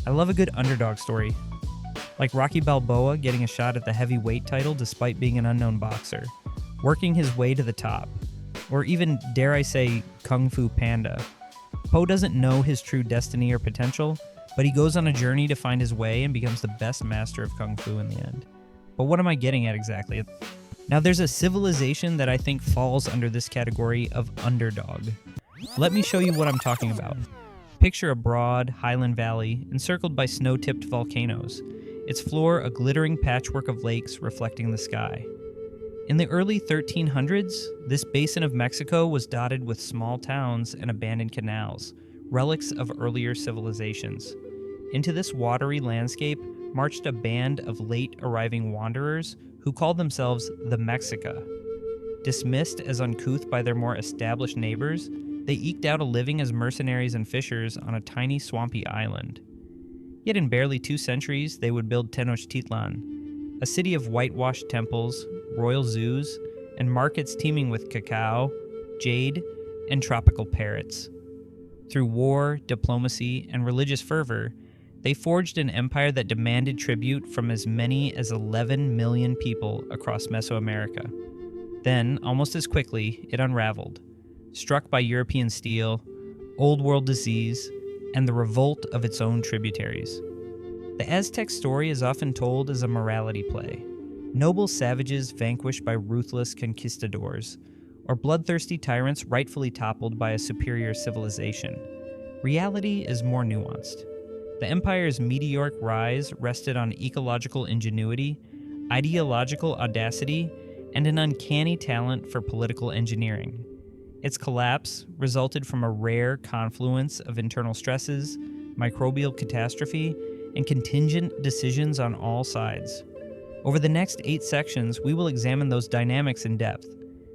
I love a good underdog story, like Rocky Balboa getting a shot at the heavyweight title despite being an unknown boxer, working his way to the top, or even, dare I say, Kung Fu Panda. Po doesn't know his true destiny or potential, but he goes on a journey to find his way and becomes the best master of Kung Fu in the end. But what am I getting at exactly? Now, there's a civilization that I think falls under this category of underdog. Let me show you what I'm talking about. Picture a broad, highland valley encircled by snow-tipped volcanoes, its floor a glittering patchwork of lakes reflecting the sky. In the early 1300s, this basin of Mexico was dotted with small towns and abandoned canals, relics of earlier civilizations. Into this watery landscape marched a band of late-arriving wanderers who called themselves the Mexica. Dismissed as uncouth by their more established neighbors, they eked out a living as mercenaries and fishers on a tiny swampy island. Yet in barely 2 centuries, they would build Tenochtitlán, a city of whitewashed temples, royal zoos, and markets teeming with cacao, jade, and tropical parrots. Through war, diplomacy, and religious fervor, they forged an empire that demanded tribute from as many as 11 million people across Mesoamerica. Then, almost as quickly, it unraveled, struck by European steel, Old World disease, and the revolt of its own tributaries. The Aztec story is often told as a morality play. Noble savages vanquished by ruthless conquistadors, or bloodthirsty tyrants rightfully toppled by a superior civilization. Reality is more nuanced. The empire's meteoric rise rested on ecological ingenuity, ideological audacity, and an uncanny talent for political engineering. Its collapse resulted from a rare confluence of internal stresses, microbial catastrophe, and contingent decisions on all sides. Over the next 8 sections, we will examine those dynamics in depth.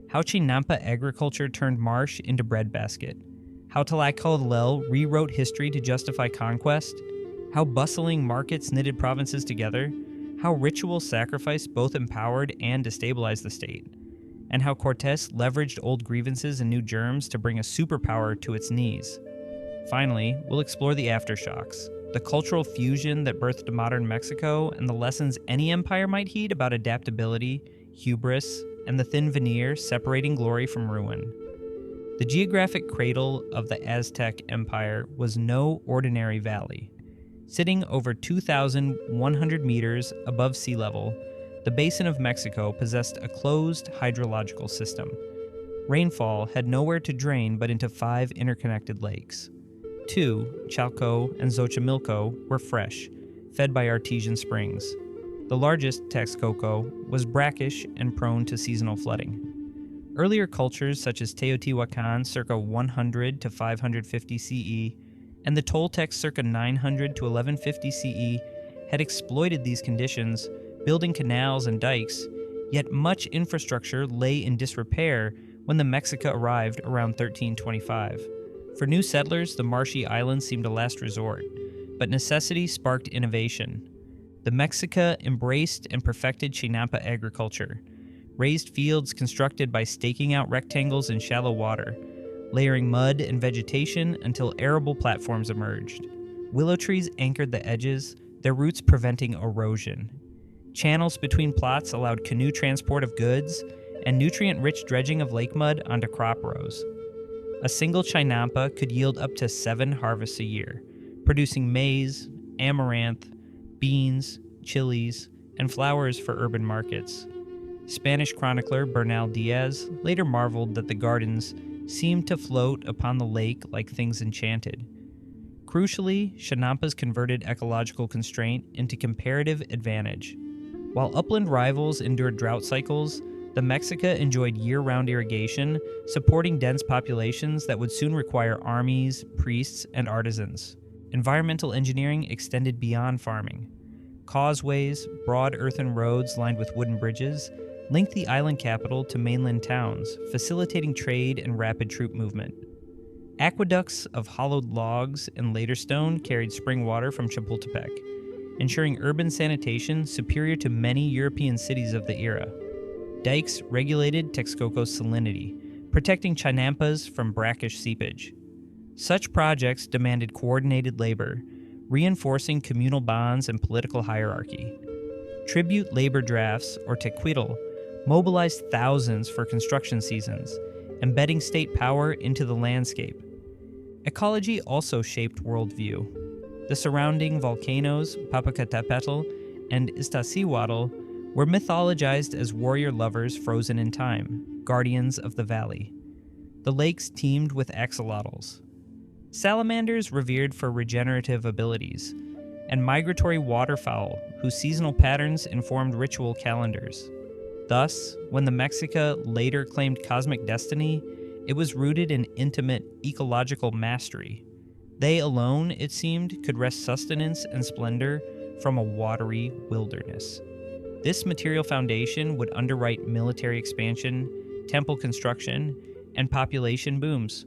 How Chinampa agriculture turned marsh into breadbasket. How Tlaxcala rewrote history to justify conquest. How bustling markets knitted provinces together. How ritual sacrifice both empowered and destabilized the state. And how Cortés leveraged old grievances and new germs to bring a superpower to its knees. Finally, we'll explore the aftershocks, the cultural fusion that birthed modern Mexico, and the lessons any empire might heed about adaptability, hubris, and the thin veneer separating glory from ruin. The geographic cradle of the Aztec Empire was no ordinary valley. Sitting over 2,100 meters above sea level, the Basin of Mexico possessed a closed hydrological system. Rainfall had nowhere to drain but into 5 interconnected lakes. 2, Chalco and Xochimilco, were fresh, fed by artesian springs. The largest, Texcoco, was brackish and prone to seasonal flooding. Earlier cultures such as Teotihuacan circa 100 to 550 CE and the Toltecs circa 900 to 1150 CE had exploited these conditions, building canals and dikes, yet much infrastructure lay in disrepair when the Mexica arrived around 1325. For new settlers, the marshy islands seemed a last resort, but necessity sparked innovation. The Mexica embraced and perfected Chinampa agriculture, raised fields constructed by staking out rectangles in shallow water, layering mud and vegetation until arable platforms emerged. Willow trees anchored the edges, their roots preventing erosion. Channels between plots allowed canoe transport of goods and nutrient-rich dredging of lake mud onto crop rows. A single Chinampa could yield up to 7 harvests a year, producing maize, amaranth, beans, chilies, and flowers for urban markets. Spanish chronicler Bernal Diaz later marveled that the gardens seemed to float upon the lake like things enchanted. Crucially, Chinampas converted ecological constraint into comparative advantage. While upland rivals endured drought cycles, the Mexica enjoyed year-round irrigation, supporting dense populations that would soon require armies, priests, and artisans. Environmental engineering extended beyond farming. Causeways, broad earthen roads lined with wooden bridges, linked the island capital to mainland towns, facilitating trade and rapid troop movement. Aqueducts of hollowed logs and later stone carried spring water from Chapultepec, ensuring urban sanitation superior to many European cities of the era. Dikes regulated Texcoco's salinity, protecting Chinampas from brackish seepage. Such projects demanded coordinated labor, reinforcing communal bonds and political hierarchy. Tribute labor drafts, or tequitl, mobilized thousands for construction seasons, embedding state power into the landscape. Ecology also shaped worldview. The surrounding volcanoes, Popocatépetl and Iztaccíhuatl, were mythologized as warrior lovers frozen in time, guardians of the valley. The lakes teemed with axolotls. Salamanders revered for regenerative abilities, and migratory waterfowl whose seasonal patterns informed ritual calendars. Thus, when the Mexica later claimed cosmic destiny, it was rooted in intimate ecological mastery. They alone, it seemed, could wrest sustenance and splendor from a watery wilderness. This material foundation would underwrite military expansion, temple construction, and population booms,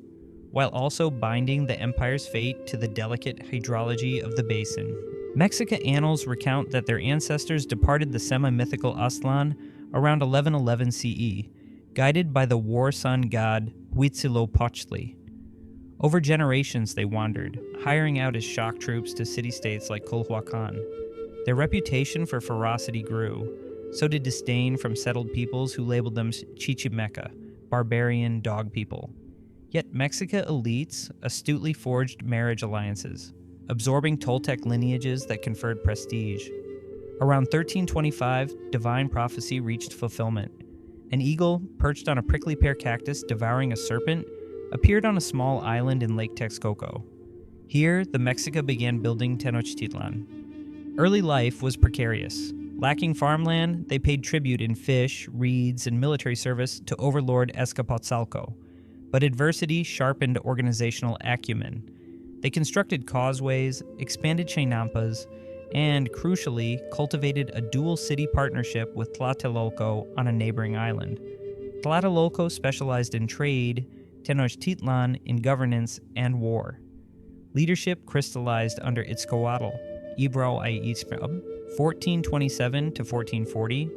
while also binding the empire's fate to the delicate hydrology of the basin. Mexica annals recount that their ancestors departed the semi-mythical Aztlan around 1111 CE, guided by the war sun god Huitzilopochtli. Over generations they wandered, hiring out as shock troops to city-states like Culhuacan. Their reputation for ferocity grew, so did disdain from settled peoples who labeled them Chichimeca, barbarian dog people. Yet Mexica elites astutely forged marriage alliances, absorbing Toltec lineages that conferred prestige. Around 1325, divine prophecy reached fulfillment. An eagle, perched on a prickly pear cactus devouring a serpent, appeared on a small island in Lake Texcoco. Here, the Mexica began building Tenochtitlan. Early life was precarious. Lacking farmland, they paid tribute in fish, reeds, and military service to overlord Azcapotzalco. But adversity sharpened organizational acumen. They constructed causeways, expanded chinampas, and, crucially, cultivated a dual-city partnership with Tlatelolco on a neighboring island. Tlatelolco specialized in trade, Tenochtitlan in governance and war. Leadership crystallized under Itzcoatl, Ibro Aitzmab, 1427 to 1440,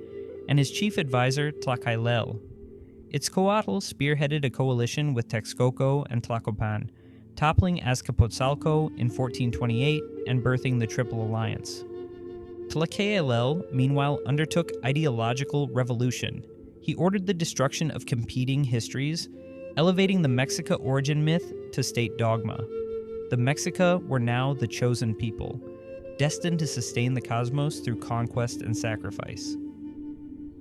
and his chief advisor Tlacaelel. Itzcoatl spearheaded a coalition with Texcoco and Tlacopan, toppling Azcapotzalco in 1428 and birthing the Triple Alliance. Tlacaelel, meanwhile, undertook ideological revolution. He ordered the destruction of competing histories, elevating the Mexica origin myth to state dogma. The Mexica were now the chosen people, destined to sustain the cosmos through conquest and sacrifice.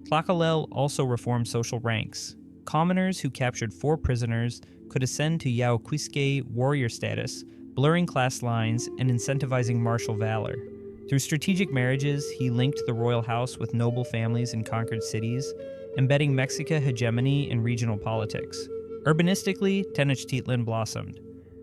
Tlacaelel also reformed social ranks. Commoners who captured 4 prisoners could ascend to Yaoquisque warrior status, blurring class lines and incentivizing martial valor. Through strategic marriages, he linked the royal house with noble families in conquered cities, embedding Mexica hegemony in regional politics. Urbanistically, Tenochtitlan blossomed.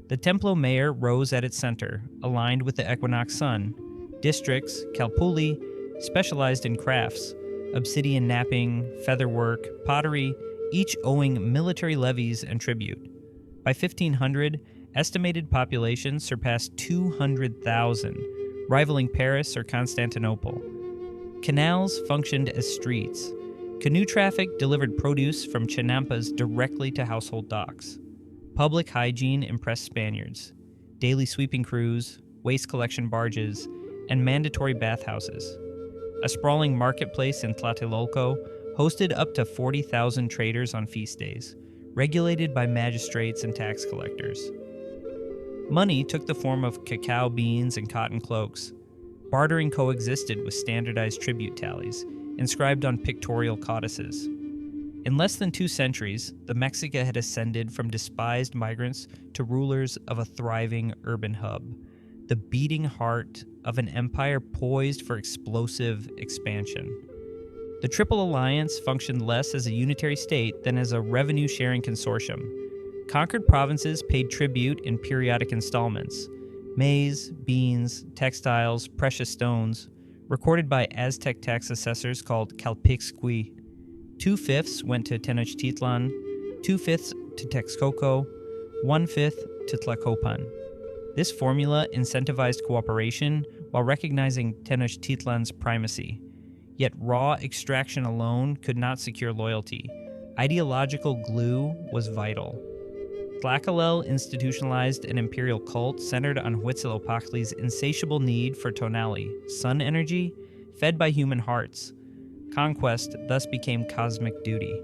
The Templo Mayor rose at its center, aligned with the equinox sun. Districts, Calpulli, specialized in crafts, obsidian napping, featherwork, pottery, each owing military levies and tribute. By 1500, estimated populations surpassed 200,000, rivaling Paris or Constantinople. Canals functioned as streets. Canoe traffic delivered produce from chinampas directly to household docks. Public hygiene impressed Spaniards. Daily sweeping crews, waste collection barges, and mandatory bathhouses. A sprawling marketplace in Tlatelolco hosted up to 40,000 traders on feast days, regulated by magistrates and tax collectors. Money took the form of cacao beans and cotton cloaks. Bartering coexisted with standardized tribute tallies, inscribed on pictorial codices. In less than 2 centuries, the Mexica had ascended from despised migrants to rulers of a thriving urban hub, the beating heart of an empire poised for explosive expansion. The Triple Alliance functioned less as a unitary state than as a revenue-sharing consortium. Conquered provinces paid tribute in periodic installments: maize, beans, textiles, precious stones, recorded by Aztec tax assessors called Calpixqui. 2/5 went to Tenochtitlan, 2/5 to Texcoco, 1/5 to Tlacopan. This formula incentivized cooperation while recognizing Tenochtitlan's primacy. Yet raw extraction alone could not secure loyalty. Ideological glue was vital. Tlacaelel institutionalized an imperial cult centered on Huitzilopochtli's insatiable need for tonali, sun energy, fed by human hearts. Conquest thus became cosmic duty.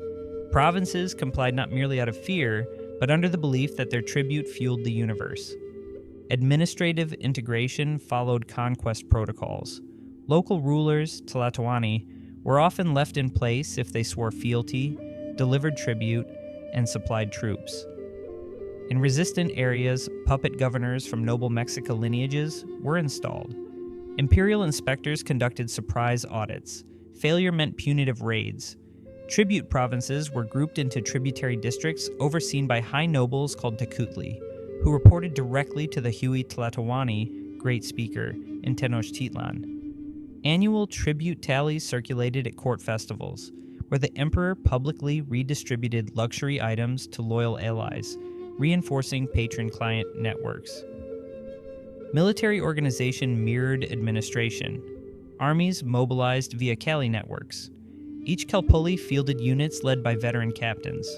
Provinces complied not merely out of fear, but under the belief that their tribute fueled the universe. Administrative integration followed conquest protocols. Local rulers, Tlatoani, were often left in place if they swore fealty, delivered tribute, and supplied troops. In resistant areas, puppet governors from noble Mexica lineages were installed. Imperial inspectors conducted surprise audits. Failure meant punitive raids. Tribute provinces were grouped into tributary districts overseen by high nobles called Tecutli, who reported directly to the Huey Tlatoani, Great Speaker, in Tenochtitlan. Annual tribute tallies circulated at court festivals, where the emperor publicly redistributed luxury items to loyal allies, reinforcing patron-client networks. Military organization mirrored administration. Armies mobilized via Cali networks. Each Calpulli fielded units led by veteran captains.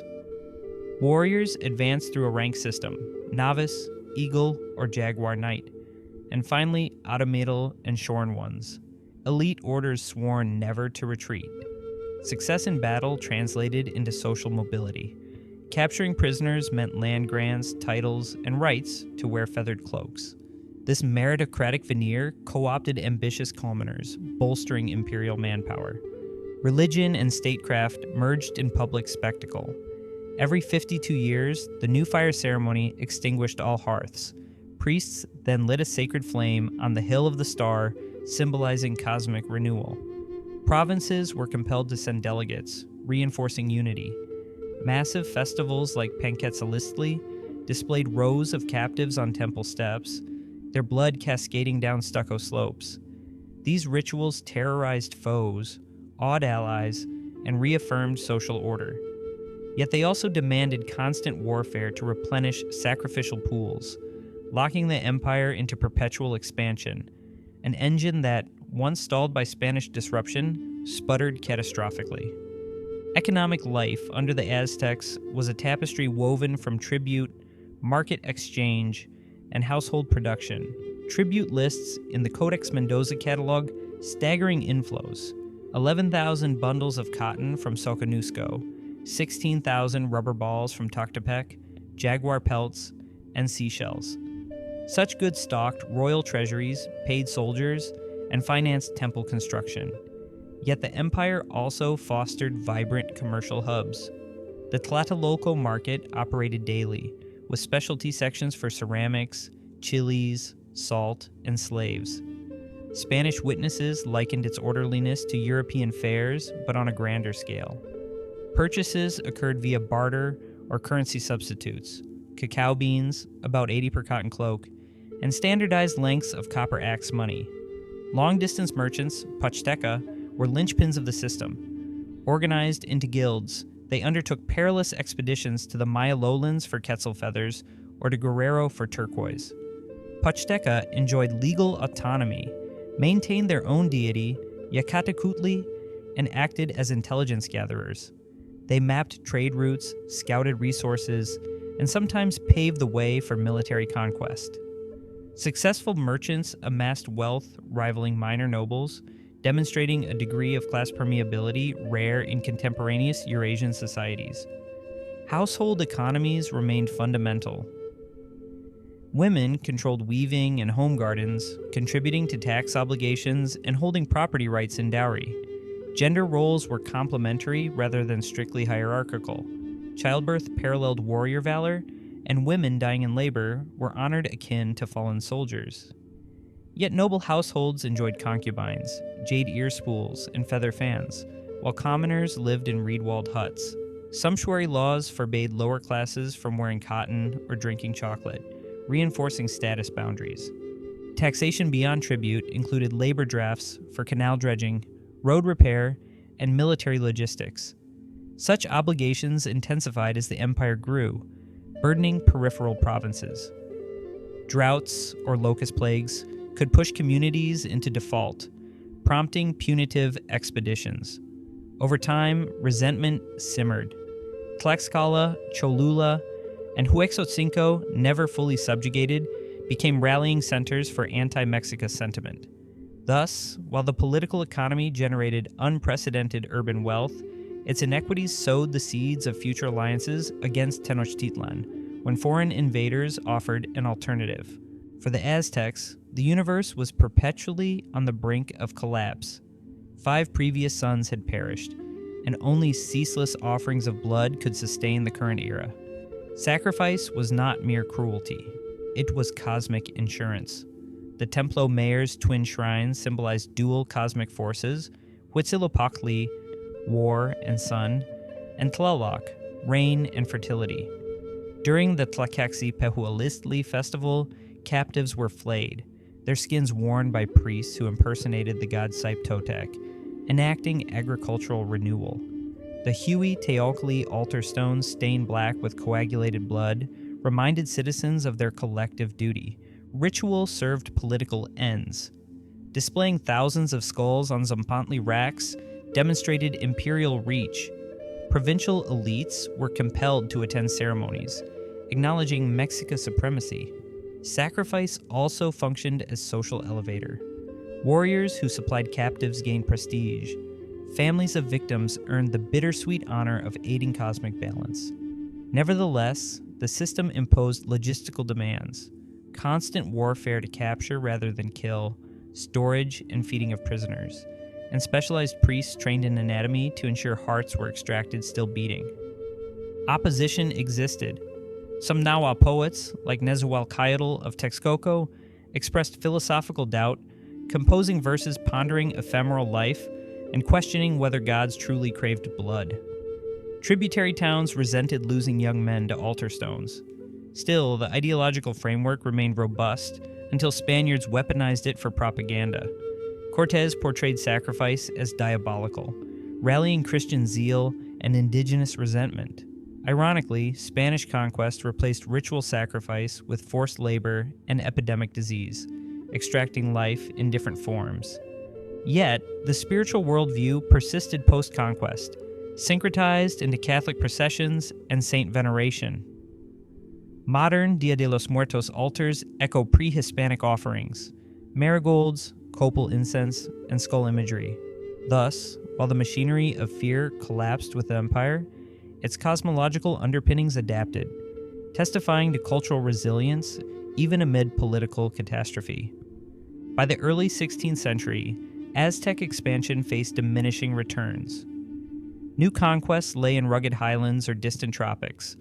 Warriors advanced through a rank system: novice, eagle, or jaguar knight. And finally, automatal and shorn ones. Elite orders sworn never to retreat. Success in battle translated into social mobility. Capturing prisoners meant land grants, titles, and rights to wear feathered cloaks. This meritocratic veneer co-opted ambitious commoners, bolstering imperial manpower. Religion and statecraft merged in public spectacle. Every 52 years, the new fire ceremony extinguished all hearths. Priests then lit a sacred flame on the Hill of the Star, symbolizing cosmic renewal. Provinces were compelled to send delegates, reinforcing unity. Massive festivals like Panquetzalistli displayed rows of captives on temple steps, their blood cascading down stucco slopes. These rituals terrorized foes, awed allies, and reaffirmed social order. Yet they also demanded constant warfare to replenish sacrificial pools, locking the empire into perpetual expansion, an engine that, once stalled by Spanish disruption, sputtered catastrophically. Economic life under the Aztecs was a tapestry woven from tribute, market exchange, and household production. Tribute lists in the Codex Mendoza catalog staggering inflows: 11,000 bundles of cotton from Soconusco, 16,000 rubber balls from Toctepec, jaguar pelts, and seashells. Such goods stocked royal treasuries, paid soldiers, and financed temple construction. Yet the empire also fostered vibrant commercial hubs. The Tlatelolco market operated daily, with specialty sections for ceramics, chilies, salt, and slaves. Spanish witnesses likened its orderliness to European fairs, but on a grander scale. Purchases occurred via barter or currency substitutes: cacao beans, about 80 per cotton cloak, and standardized lengths of copper axe money. Long-distance merchants, Pachteca, were linchpins of the system. Organized into guilds, they undertook perilous expeditions to the Maya lowlands for quetzal feathers or to Guerrero for turquoise. Pachteca enjoyed legal autonomy, maintained their own deity, Yacatecutli, and acted as intelligence gatherers. They mapped trade routes, scouted resources, and sometimes paved the way for military conquest. Successful merchants amassed wealth rivaling minor nobles, demonstrating a degree of class permeability rare in contemporaneous Eurasian societies. Household economies remained fundamental. Women controlled weaving and home gardens, contributing to tax obligations and holding property rights in dowry. Gender roles were complementary rather than strictly hierarchical. Childbirth paralleled warrior valor, and women dying in labor were honored akin to fallen soldiers. Yet noble households enjoyed concubines, jade ear spools, and feather fans, while commoners lived in reed-walled huts. Sumptuary laws forbade lower classes from wearing cotton or drinking chocolate, reinforcing status boundaries. Taxation beyond tribute included labor drafts for canal dredging, road repair, and military logistics. Such obligations intensified as the empire grew, burdening peripheral provinces. Droughts or locust plagues could push communities into default, prompting punitive expeditions. Over time, resentment simmered. Tlaxcala, Cholula, and Huexotzinco, never fully subjugated, became rallying centers for anti-Mexica sentiment. Thus, while the political economy generated unprecedented urban wealth, its inequities sowed the seeds of future alliances against Tenochtitlan when foreign invaders offered an alternative. For the Aztecs, the universe was perpetually on the brink of collapse. 5 previous suns had perished, and only ceaseless offerings of blood could sustain the current era. Sacrifice was not mere cruelty. It was cosmic insurance. The Templo Mayer's twin shrines symbolized dual cosmic forces, Huitzilopochtli, war and sun, and Tlaloc, rain and fertility. During the Tlacaxi-Pehualistli festival, captives were flayed, their skins worn by priests who impersonated the god Saip-Totec, enacting agricultural renewal. The Huey Teocalli altar stones stained black with coagulated blood reminded citizens of their collective duty. Ritual served political ends. Displaying thousands of skulls on Zompantli racks demonstrated imperial reach. Provincial elites were compelled to attend ceremonies, acknowledging Mexica supremacy. Sacrifice also functioned as social elevator. Warriors who supplied captives gained prestige. Families of victims earned the bittersweet honor of aiding cosmic balance. Nevertheless, the system imposed logistical demands: constant warfare to capture rather than kill, storage and feeding of prisoners, and specialized priests trained in anatomy to ensure hearts were extracted still beating. Opposition existed. Some Nahua poets, like Nezahualcóyotl of Texcoco, expressed philosophical doubt, composing verses pondering ephemeral life and questioning whether gods truly craved blood. Tributary towns resented losing young men to altar stones. Still, the ideological framework remained robust until Spaniards weaponized it for propaganda. Cortés portrayed sacrifice as diabolical, rallying Christian zeal and indigenous resentment. Ironically, Spanish conquest replaced ritual sacrifice with forced labor and epidemic disease, extracting life in different forms. Yet, the spiritual worldview persisted post-conquest, syncretized into Catholic processions and saint veneration. Modern Dia de los Muertos altars echo pre-Hispanic offerings, marigolds, copal incense, and skull imagery. Thus, while the machinery of fear collapsed with the empire, its cosmological underpinnings adapted, testifying to cultural resilience even amid political catastrophe. By the early 16th century, Aztec expansion faced diminishing returns. New conquests lay in rugged highlands or distant tropics,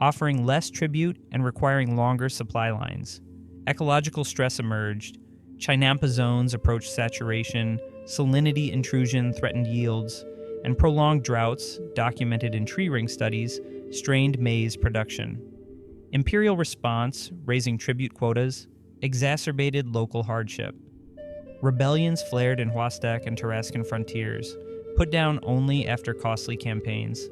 offering less tribute and requiring longer supply lines. Ecological stress emerged. Chinampa zones approached saturation, salinity intrusion threatened yields, and prolonged droughts, documented in tree ring studies, strained maize production. Imperial response, raising tribute quotas, exacerbated local hardship. Rebellions flared in Huastec and Tarascan frontiers, put down only after costly campaigns.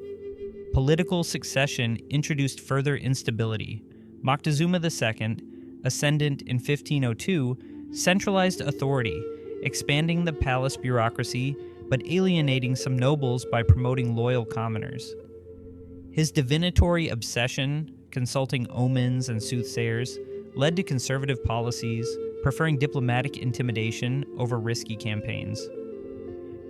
Political succession introduced further instability. Moctezuma II, ascendant in 1502, centralized authority, expanding the palace bureaucracy but alienating some nobles by promoting loyal commoners. His divinatory obsession, consulting omens and soothsayers, led to conservative policies, preferring diplomatic intimidation over risky campaigns.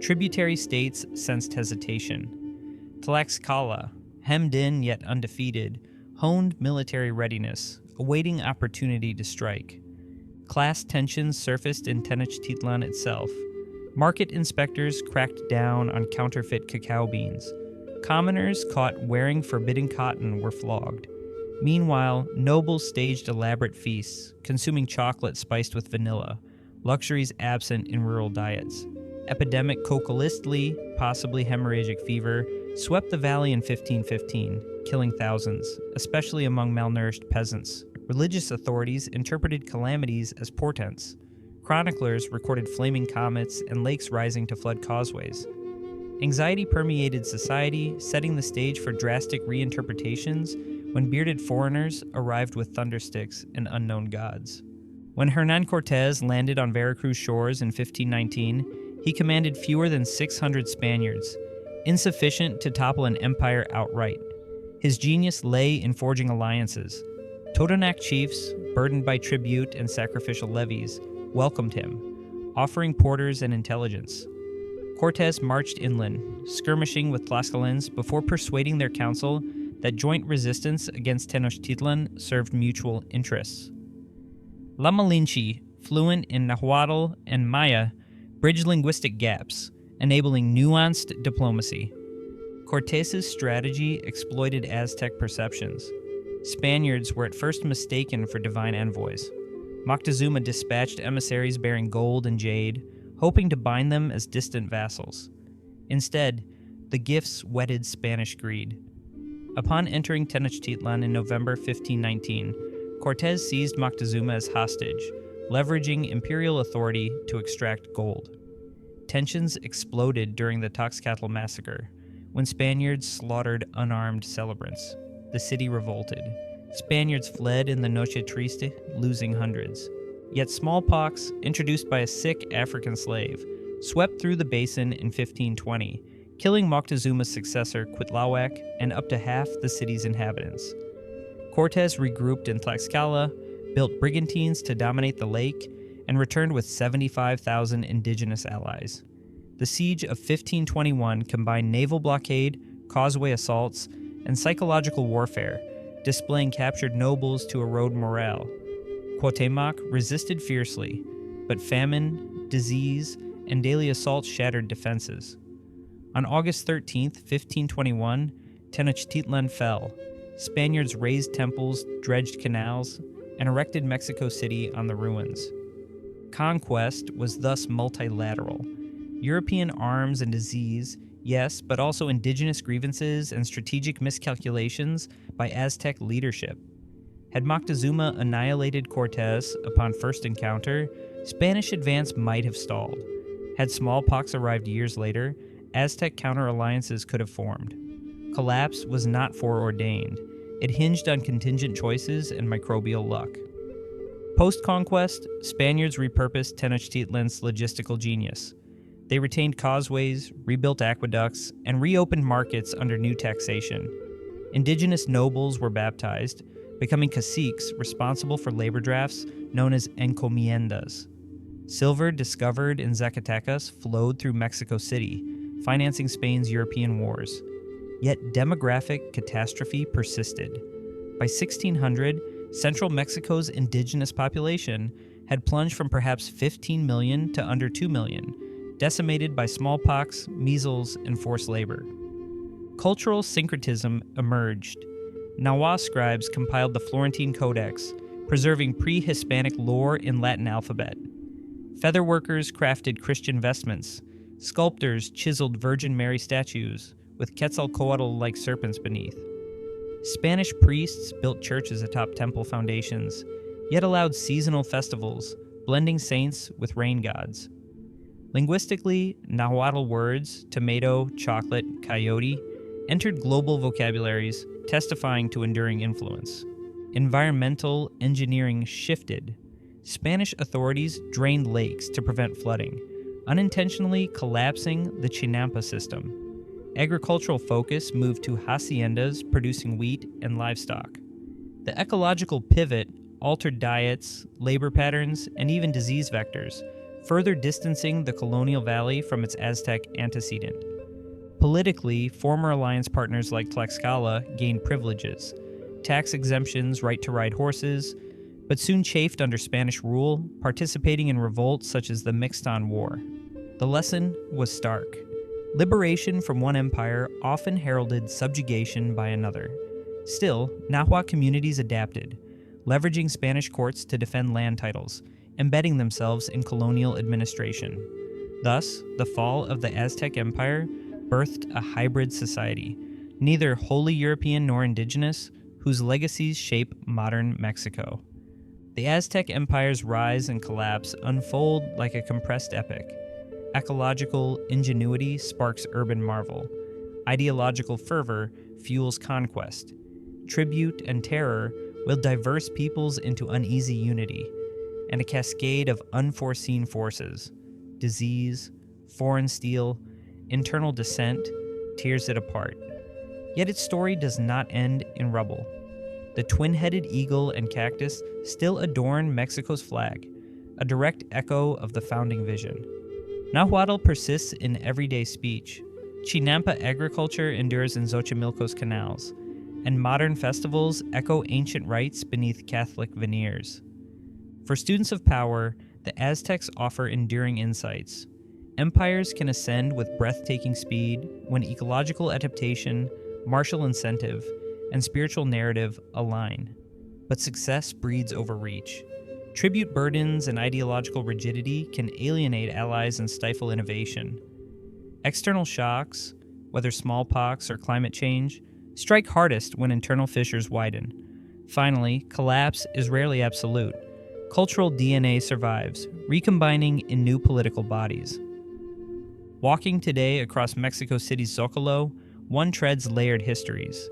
Tributary states sensed hesitation. Tlaxcala, hemmed in yet undefeated, honed military readiness, awaiting opportunity to strike. Class tensions surfaced in Tenochtitlan itself. Market inspectors cracked down on counterfeit cacao beans. Commoners caught wearing forbidden cotton were flogged. Meanwhile, nobles staged elaborate feasts, consuming chocolate spiced with vanilla, luxuries absent in rural diets. Epidemic Cocolistli, possibly hemorrhagic fever, swept the valley in 1515, killing thousands, especially among malnourished peasants. Religious authorities interpreted calamities as portents. Chroniclers recorded flaming comets and lakes rising to flood causeways. Anxiety permeated society, setting the stage for drastic reinterpretations when bearded foreigners arrived with thundersticks and unknown gods. When Hernán Cortés landed on Veracruz shores in 1519, he commanded fewer than 600 Spaniards, insufficient to topple an empire outright. His genius lay in forging alliances. Totonac chiefs, burdened by tribute and sacrificial levies, welcomed him, offering porters and intelligence. Cortes marched inland, skirmishing with Tlaxcalans before persuading their council that joint resistance against Tenochtitlan served mutual interests. La Malinche, fluent in Nahuatl and Maya, bridged linguistic gaps, enabling nuanced diplomacy. Cortes's strategy exploited Aztec perceptions. Spaniards were at first mistaken for divine envoys. Moctezuma dispatched emissaries bearing gold and jade, hoping to bind them as distant vassals. Instead, the gifts whetted Spanish greed. Upon entering Tenochtitlan in November 1519, Cortes seized Moctezuma as hostage, leveraging imperial authority to extract gold. Tensions exploded during the Tenochtitlan massacre, when Spaniards slaughtered unarmed celebrants. The city revolted. Spaniards fled in the Noche Triste, losing hundreds. Yet smallpox, introduced by a sick African slave, swept through the basin in 1520, killing Moctezuma's successor Cuitlahuac and up to half the city's inhabitants. Cortes regrouped in Tlaxcala, built brigantines to dominate the lake, and returned with 75,000 indigenous allies. The siege of 1521 combined naval blockade, causeway assaults, and psychological warfare, displaying captured nobles to erode morale. Cuauhtémoc resisted fiercely, but famine, disease, and daily assaults shattered defenses. On August 13, 1521, Tenochtitlan fell. Spaniards razed temples, dredged canals, and erected Mexico City on the ruins. Conquest was thus multilateral. European arms and disease, yes, but also indigenous grievances and strategic miscalculations by Aztec leadership. Had Moctezuma annihilated Cortes upon first encounter, Spanish advance might have stalled. Had smallpox arrived years later, Aztec counter-alliances could have formed. Collapse was not foreordained. It hinged on contingent choices and microbial luck. Post-conquest, Spaniards repurposed Tenochtitlan's logistical genius. They retained causeways, rebuilt aqueducts, and reopened markets under new taxation. Indigenous nobles were baptized, becoming caciques responsible for labor drafts known as encomiendas. Silver discovered in Zacatecas flowed through Mexico City, financing Spain's European wars. Yet demographic catastrophe persisted. By 1600, central Mexico's indigenous population had plunged from perhaps 15 million to under 2 million, decimated by smallpox, measles, and forced labor. Cultural syncretism emerged. Nahuatl scribes compiled the Florentine Codex, preserving pre-Hispanic lore in Latin alphabet. Featherworkers crafted Christian vestments. Sculptors chiseled Virgin Mary statues with Quetzalcoatl-like serpents beneath. Spanish priests built churches atop temple foundations, yet allowed seasonal festivals, blending saints with rain gods. Linguistically, Nahuatl words, tomato, chocolate, coyote, entered global vocabularies, testifying to enduring influence. Environmental engineering shifted. Spanish authorities drained lakes to prevent flooding, unintentionally collapsing the Chinampa system. Agricultural focus moved to haciendas producing wheat and livestock. The ecological pivot altered diets, labor patterns, and even disease vectors, further distancing the Colonial Valley from its Aztec antecedent. Politically, former alliance partners like Tlaxcala gained privileges, tax exemptions, right to ride horses, but soon chafed under Spanish rule, participating in revolts such as the Mixtan War. The lesson was stark. Liberation from one empire often heralded subjugation by another. Still, Nahuatl communities adapted, leveraging Spanish courts to defend land titles, embedding themselves in colonial administration. Thus, the fall of the Aztec Empire birthed a hybrid society, neither wholly European nor indigenous, whose legacies shape modern Mexico. The Aztec Empire's rise and collapse unfold like a compressed epic. Ecological ingenuity sparks urban marvel. Ideological fervor fuels conquest. Tribute and terror will diverse peoples into uneasy unity, and a cascade of unforeseen forces, disease, foreign steel, internal dissent, tears it apart. Yet its story does not end in rubble. The twin-headed eagle and cactus still adorn Mexico's flag, a direct echo of the founding vision. Nahuatl persists in everyday speech. Chinampa agriculture endures in Xochimilco's canals, and modern festivals echo ancient rites beneath Catholic veneers. For students of power, the Aztecs offer enduring insights. Empires can ascend with breathtaking speed when ecological adaptation, martial incentive, and spiritual narrative align. But success breeds overreach. Tribute burdens and ideological rigidity can alienate allies and stifle innovation. External shocks, whether smallpox or climate change, strike hardest when internal fissures widen. Finally, collapse is rarely absolute. Cultural DNA survives, recombining in new political bodies. Walking today across Mexico City's Zocalo, one treads layered histories.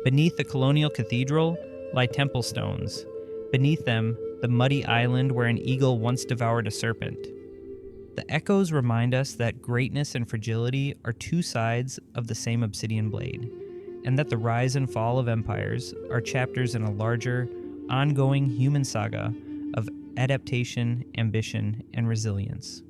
Beneath the Colonial Cathedral lie temple stones. Beneath them, the muddy island where an eagle once devoured a serpent. The echoes remind us that greatness and fragility are two sides of the same obsidian blade, and that the rise and fall of empires are chapters in a larger, ongoing human saga of adaptation, ambition, and resilience.